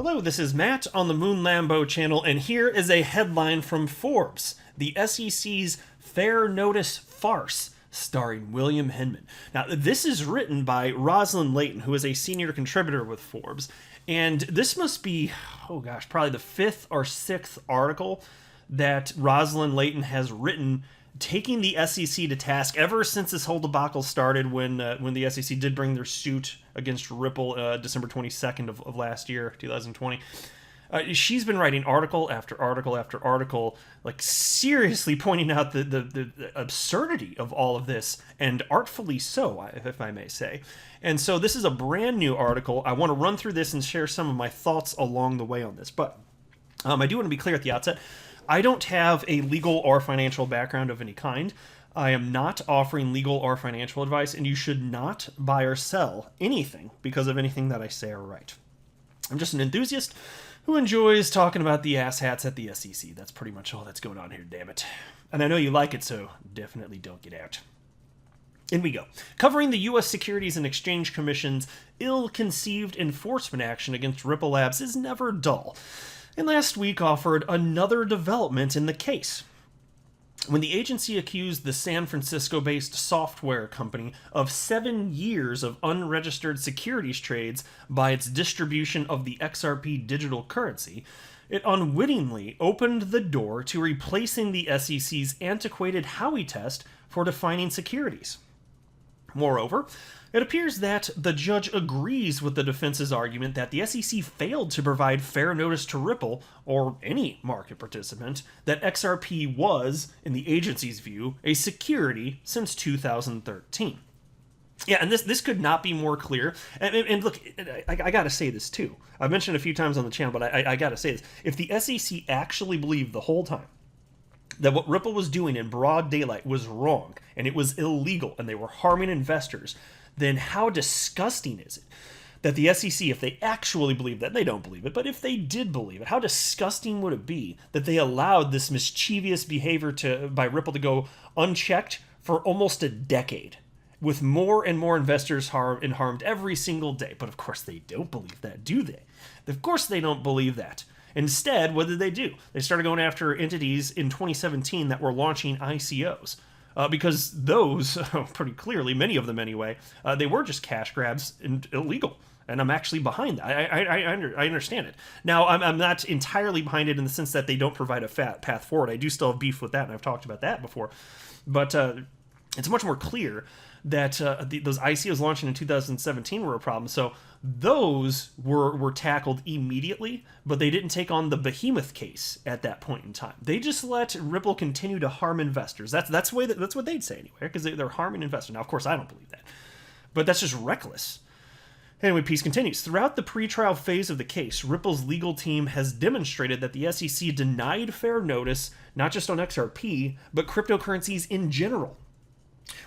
Hello, this is Matt on the Moon Lambo channel, and here is a headline from Forbes. The SEC's Fair Notice Farce, starring William Hinman. Now, this is written by Rosalind Layton, who is a senior contributor with Forbes, and this must be, probably the fifth or sixth article that Rosalind Layton has written taking the SEC to task ever since this whole debacle started when the SEC did bring their suit against Ripple December 22nd of last year, 2020. She's been writing article after article after article, like seriously pointing out the absurdity of all of this, and artfully so, if I may say. And so this is a brand new article. I want to run through this and share some of my thoughts along the way on this. But I do want to be clear at the outset. I don't have a legal or financial background of any kind. I am not offering legal or financial advice, and you should not buy or sell anything because of anything that I say or write. I'm just an enthusiast who enjoys talking about the asshats at the SEC. That's pretty much all that's going on here, damn it. And I know you like it, so definitely don't get out. In we go. Covering the U.S. Securities and Exchange Commission's ill-conceived enforcement action against Ripple Labs is never dull, and last week offered another development in the case. When the agency accused the San Francisco-based software company of 7 years of unregistered securities trades by its distribution of the XRP digital currency, it unwittingly opened the door to replacing the SEC's antiquated Howey test for defining securities. Moreover, it appears that the judge agrees with the defense's argument that the SEC failed to provide fair notice to Ripple, or any market participant, that XRP was, in the agency's view, a security since 2013. Yeah, and this could not be more clear. And look, I gotta say this too. I've mentioned it a few times on the channel, but I gotta say this. If the SEC actually believed the whole time that what Ripple was doing in broad daylight was wrong, and it was illegal, and they were harming investors, then how disgusting is it that the SEC, if they actually believe that, they don't believe it, but if they did believe it, how disgusting would it be that they allowed this mischievous behavior by Ripple to go unchecked for almost a decade, with more and more investors harmed every single day? But of course they don't believe that, do they? Of course they don't believe that. Instead, what did they do? They started going after entities in 2017 that were launching ICOs. Because those, pretty clearly, many of them anyway, they were just cash grabs and illegal. And I'm actually behind that. I understand it. Now, I'm not entirely behind it in the sense that they don't provide a path forward. I do still have beef with that, and I've talked about that before. But it's much more clear that those ICOs launching in 2017 were a problem. So those were tackled immediately, but they didn't take on the behemoth case at that point in time. They just let Ripple continue to harm investors. That's what they'd say anyway, because they're harming investors. Now, of course, I don't believe that, but that's just reckless. Anyway, piece continues. Throughout the pretrial phase of the case, Ripple's legal team has demonstrated that the SEC denied fair notice, not just on XRP, but cryptocurrencies in general.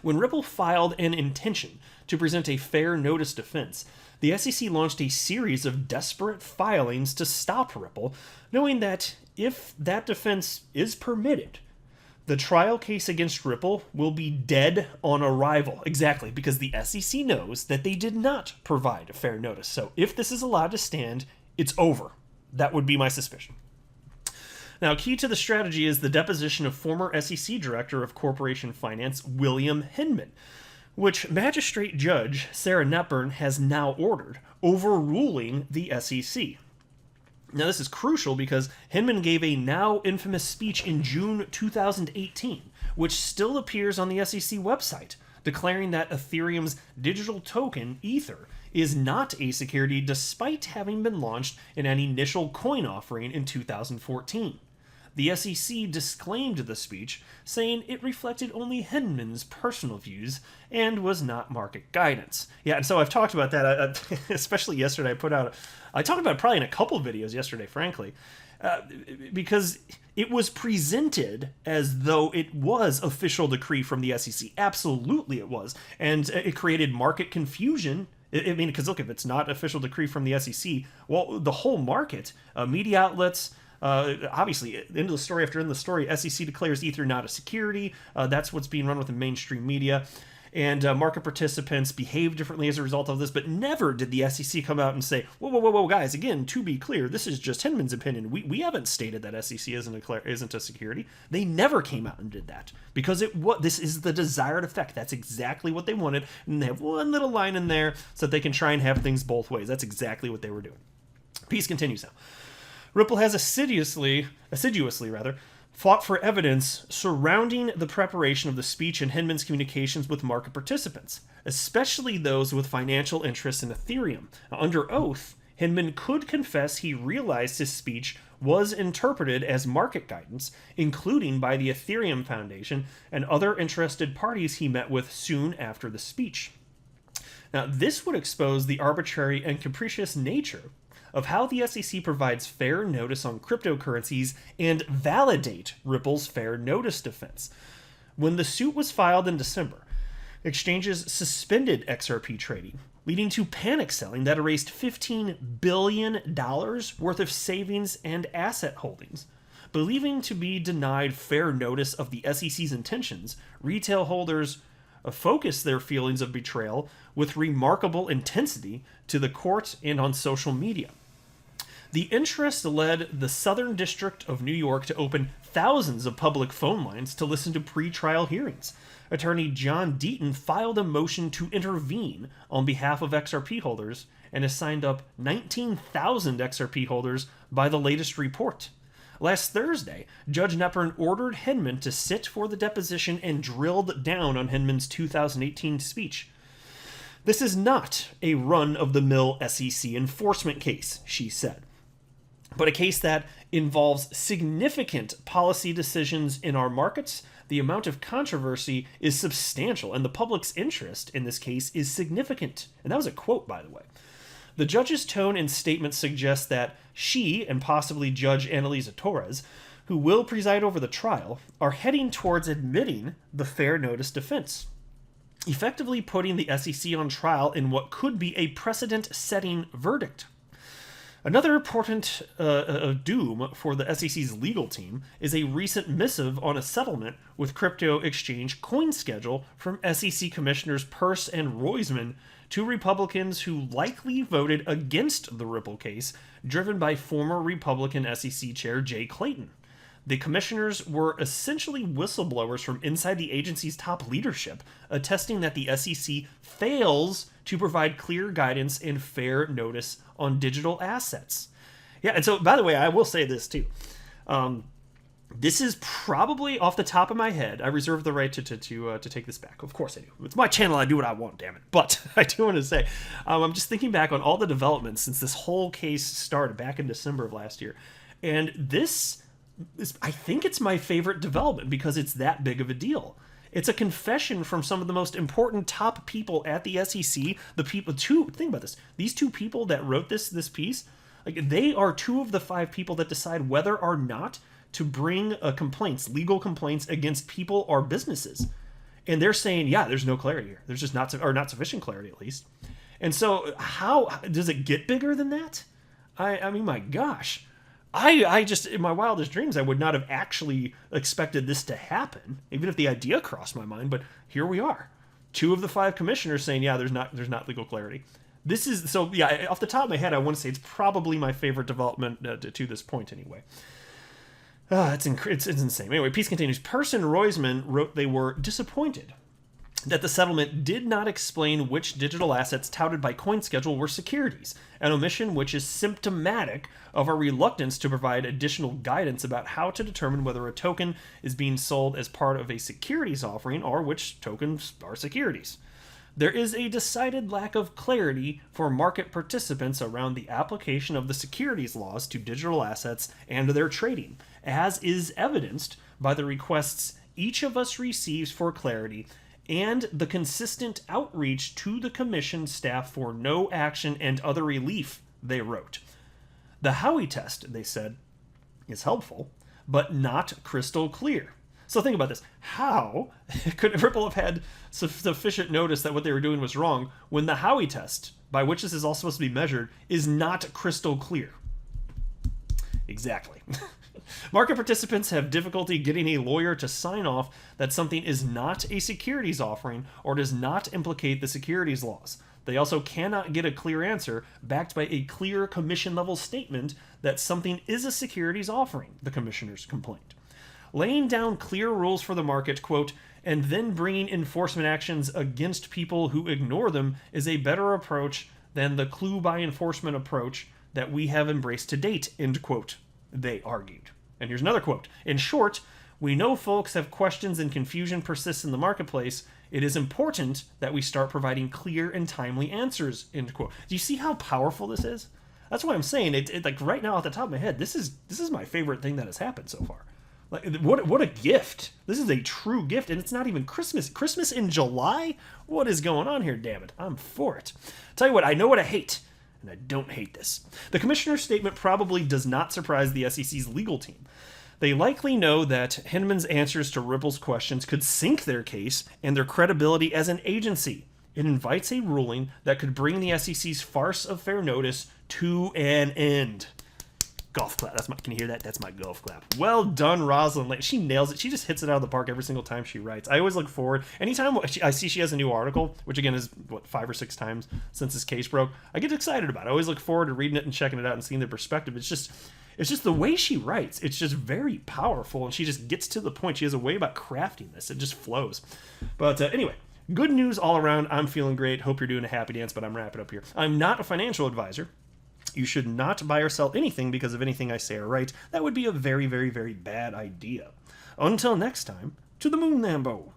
When Ripple filed an intention to present a fair notice defense, the SEC launched a series of desperate filings to stop Ripple, knowing that if that defense is permitted, the trial case against Ripple will be dead on arrival. Exactly, because the SEC knows that they did not provide a fair notice. So if this is allowed to stand, it's over. That would be my suspicion. Now, key to the strategy is the deposition of former SEC Director of Corporation Finance, William Hinman, which Magistrate Judge Sarah Netburn has now ordered, overruling the SEC. Now, this is crucial because Hinman gave a now infamous speech in June 2018, which still appears on the SEC website, declaring that Ethereum's digital token, Ether, is not a security despite having been launched in an initial coin offering in 2014. The SEC disclaimed the speech, saying it reflected only Hinman's personal views and was not market guidance. Yeah, and so I've talked about that, especially yesterday. I talked about it probably in a couple of videos yesterday, frankly, because it was presented as though it was official decree from the SEC. Absolutely it was. And it created market confusion. I mean, because look, if it's not official decree from the SEC, well, the whole market, media outlets, obviously, end of the story after end of the story, SEC declares Ether not a security. That's what's being run with the mainstream media. and market participants behaved differently as a result of this, but never did the SEC come out and say, whoa, whoa, whoa, whoa, guys, again, to be clear, this is just Hinman's opinion. We haven't stated that SEC isn't a security. They never came out and did that because this is the desired effect. That's exactly what they wanted, and they have one little line in there so that they can try and have things both ways. That's exactly what they were doing. Piece continues now. Ripple has assiduously fought for evidence surrounding the preparation of the speech and Hinman's communications with market participants, especially those with financial interests in Ethereum. Now, under oath, Hinman could confess he realized his speech was interpreted as market guidance, including by the Ethereum Foundation and other interested parties he met with soon after the speech. Now, this would expose the arbitrary and capricious nature of how the SEC provides fair notice on cryptocurrencies and validate Ripple's fair notice defense. When the suit was filed in December, exchanges suspended XRP trading, leading to panic selling that erased $15 billion worth of savings and asset holdings. Believing to be denied fair notice of the SEC's intentions, retail holders focused their feelings of betrayal with remarkable intensity to the court and on social media. The interest led the Southern District of New York to open thousands of public phone lines to listen to pre-trial hearings. Attorney John Deaton filed a motion to intervene on behalf of XRP holders and has signed up 19,000 XRP holders by the latest report. Last Thursday, Judge Nepern ordered Hinman to sit for the deposition and drilled down on Hinman's 2018 speech. This is not a run-of-the-mill SEC enforcement case, she said, but a case that involves significant policy decisions in our markets. The amount of controversy is substantial, and the public's interest in this case is significant. And that was a quote, by the way. The judge's tone and statement suggest that she, and possibly Judge Annalisa Torres, who will preside over the trial, are heading towards admitting the fair notice defense, effectively putting the SEC on trial in what could be a precedent-setting verdict. Another important doom for the SEC's legal team is a recent missive on a settlement with crypto exchange CoinSchedule from SEC Commissioners Peirce and Roisman, two Republicans who likely voted against the Ripple case, driven by former Republican SEC Chair Jay Clayton. The commissioners were essentially whistleblowers from inside the agency's top leadership, attesting that the SEC fails to provide clear guidance and fair notice on digital assets. Yeah, and so, by the way, I will say this too. This is probably off the top of my head. I reserve the right to take this back. Of course I do. It's my channel. I do what I want, damn it. But I do want to say, I'm just thinking back on all the developments since this whole case started back in December of last year. And this I think it's my favorite development because it's that big of a deal. It's a confession from some of the most important top people at the SEC. Think about this. These two people that wrote this piece, like they are two of the 5 people that decide whether or not to bring legal complaints against people or businesses. And they're saying, yeah, there's no clarity here. There's just not sufficient clarity at least. And so how does it get bigger than that? I mean, my gosh. I just, in my wildest dreams, I would not have actually expected this to happen, even if the idea crossed my mind, but here we are. 2 of the 5 commissioners saying, yeah, there's not legal clarity. This is, so yeah, off the top of my head, I want to say it's probably my favorite development to this point anyway. It's insane. Anyway, piece continues. Peirce and Roisman wrote they were disappointed that the settlement did not explain which digital assets touted by CoinSchedule were securities, an omission which is symptomatic of our reluctance to provide additional guidance about how to determine whether a token is being sold as part of a securities offering or which tokens are securities. There is a decided lack of clarity for market participants around the application of the securities laws to digital assets and their trading, as is evidenced by the requests each of us receives for clarity and the consistent outreach to the commission staff for no action and other relief, they wrote. The Howey test, they said, is helpful, but not crystal clear. So think about this. How could Ripple have had sufficient notice that what they were doing was wrong when the Howey test, by which this is all supposed to be measured, is not crystal clear? Exactly. Market participants have difficulty getting a lawyer to sign off that something is not a securities offering or does not implicate the securities laws. They also cannot get a clear answer backed by a clear commission-level statement that something is a securities offering, the commissioners complained. Laying down clear rules for the market, quote, and then bringing enforcement actions against people who ignore them is a better approach than the clue by enforcement approach that we have embraced to date, end quote, they argued. And here's another quote. In short, we know folks have questions and confusion persists in the marketplace. It is important that we start providing clear and timely answers, end quote. Do you see how powerful this is? That's what I'm saying. It like right now, at the top of my head, this is my favorite thing that has happened so far. Like, what a gift. This is a true gift, and it's not even Christmas. Christmas in July? What is going on here, damn it? I'm for it. Tell you what, I know what I hate, and I don't hate this. The commissioner's statement probably does not surprise the SEC's legal team. They likely know that Hinman's answers to Ripple's questions could sink their case and their credibility as an agency. It invites a ruling that could bring the SEC's farce of fair notice to an end. Golf clap. Can you hear that? That's my golf clap. Well done, Rosalind. She nails it. She just hits it out of the park every single time she writes. I always look forward. Anytime I see she has a new article, which again is, 5 or 6 times since this case broke, I get excited about it. I always look forward to reading it and checking it out and seeing their perspective. It's just the way she writes. It's just very powerful, and she just gets to the point. She has a way about crafting this. It just flows. But anyway, good news all around. I'm feeling great. Hope you're doing a happy dance, but I'm wrapping up here. I'm not a financial advisor. You should not buy or sell anything because of anything I say or write. That would be a very, very, very bad idea. Until next time, to the moon, Lambo.